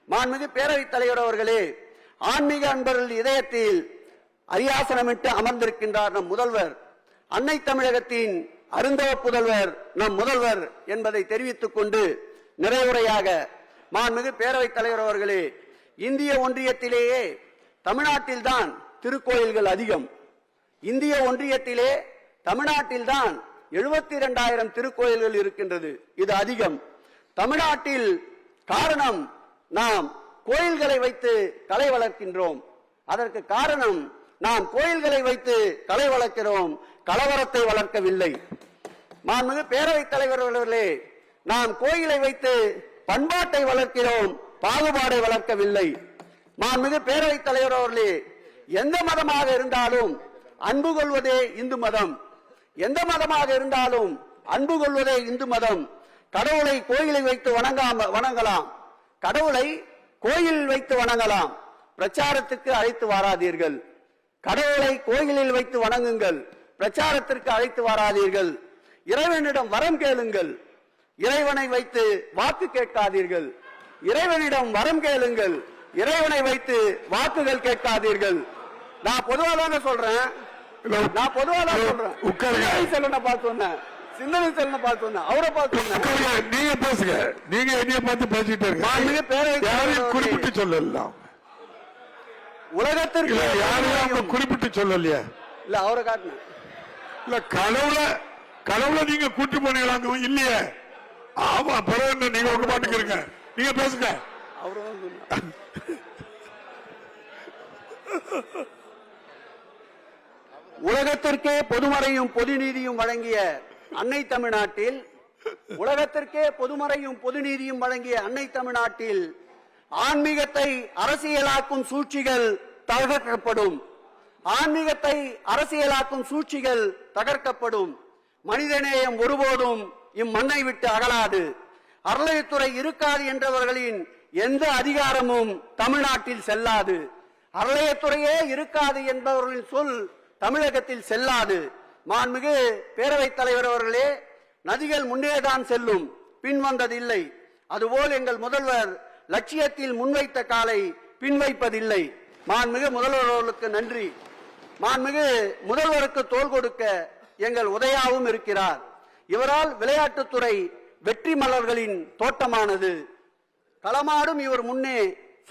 மாண்புமிகு பேரவைத் தலைவர் அவர்களே, ஆன்மீக அன்பர்கள் இதயத்தில் அரியாசனமிட்டு அமர்ந்திருக்கின்றார் நம் முதல்வர். அன்னை தமிழகத்தின் அருந்தவ புதல்வர் நம் முதல்வர் என்பதை தெரிவித்துக் கொண்டு நிறைவுரையாக, மாண்புமிகு பேரவைத் தலைவர் அவர்களே, இந்திய ஒன்றியத்திலேயே தமிழ்நாட்டில்தான் திருக்கோயில்கள் அதிகம். இந்திய ஒன்றியத்திலே தமிழ்நாட்டில்தான் 72,000 திருக்கோயில்கள் இருக்கின்றது. இது அதிகம். தமிழ்நாட்டில் காரணம், நாம் கோயில்களை வைத்து கலை வளர்க்கின்றோம். அதற்கு காரணம், நாம் கோயில்களை வைத்து கலை வளர்க்கிறோம், கலவரத்தை வளர்க்கவில்லை. மாண்புமிகு பேரவைத் தலைவர் அவர்களே, நாம் கோயிலை வைத்து பண்பாட்டை வளர்க்கிறோம், பாகுபாடை வளர்க்கவில்லை. மாண்புமிகு பேரவைத் தலைவர் அவர்களே, எந்த மதமாக இருந்தாலும் அன்பு கொள்வதே இந்து மதம். எந்த மதமாக இருந்தாலும் அன்பு கொள்வதே இந்து மதம். கடவுளை கோயிலை வைத்து வணங்கலாம், கடவுளை கோயிலில் வைத்து வணங்கலாம். பிரச்சாரத்துக்கு அழைத்து வாராதீர்கள். கடவுளை கோயிலில் வைத்து வணங்குங்கள், பிரச்சாரத்திற்கு அழைத்து வாராதீர்கள். இறைவனிடம் வரம் கேளுங்கள், இறைவனை வைத்து வாக்கு கேட்காதீர்கள். இறைவனிடம் வரம் கேளுங்கள், இறைவனை வைத்து வாக்குகள் கேட்காதீர்கள். நான் பொதுவாக சொல்றேன், செல்வனை பார்த்து சொன்னேன், சிந்தனை செல்வனை பார்த்து சொன்னேன், அவரை பார்த்து சொன்னேன். நீங்க பேசுங்க, நீங்க என்னைய பார்த்து பேசிட்டு இருக்க, குறிப்பிட்டு சொல்லலாம். உலகத்திற்கு யாரையும் குறிப்பிட்டு சொல்லலையா? இல்ல, அவரை காட்டின இல்ல, கடவுளை நீங்க கூட்டி போனீங்களா? இல்லையே. ஆமா, பிறகு நீங்க உங்க பாட்டுக்கு இருங்க, நீங்க பேசுங்க. உலகத்திற்கே பொதுமறையும் பொது நீதியும் வழங்கிய அன்னை தமிழ்நாட்டில், உலகத்திற்கே பொதுமறையும் பொது நீதியும் வழங்கிய அன்னை தமிழ்நாட்டில் ஆன்மீகத்தை அரசியலாக்கும் சூழ்ச்சிகள் தகர்க்கப்படும். ஆன்மீகத்தை அரசியலாக்கும் சூழ்ச்சிகள் தகர்க்கப்படும். மனிதநேயம் ஒருபோதும் இம்மண்ணை விட்டு அகலாது. அறநிலையத்துறை இருக்காது என்றவர்களின் எந்த அதிகாரமும் தமிழ்நாட்டில் செல்லாது. அறநிலையத்துறையே இருக்காது என்பவர்களின் சொல் தமிழகத்தில் செல்லாது. மாண்புமிகு பேரவைத் தலைவர் அவர்களே, நதிகள் முன்னேதான் செல்லும், பின்வந்ததில்லை. அதுபோல் எங்கள் முதல்வர் லட்சியத்தில் முன்வைத்த காலை பின்வைப்பதில்லை. மாண்புமிகு முதல்வர் அவர்களுக்கு நன்றி. மாண்புமிகு முதல்வருக்கு தோள் கொடுக்க எங்கள் உதயாவும் இருக்கிறார். இவரால் விளையாட்டுத்துறை வெற்றி மலர்களின் தோட்டமானது. களமாடும் இவர் முன்னே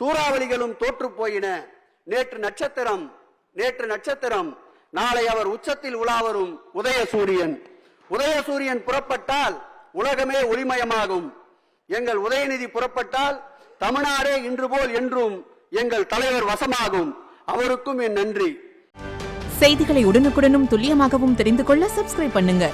சூறாவளிகளும் தோற்று போயின. நேற்று நட்சத்திரம், நாளை அவர் உச்சத்தில் உலாவரும் உதயசூரியன். உதயசூரியன் புறப்பட்டால் உலகமே ஒளிமயமாகும். எங்கள் உதயநிதி புறப்பட்டால் தமிழ்நாடே இன்று போல் என்றும் எங்கள் தலைவர் வசமாகும். அவருக்கும் என் நன்றி. செய்திகளை உடனுக்குடனும் துல்லியமாகவும் தெரிந்து கொள்ள சப்ஸ்கிரைப் பண்ணுங்க.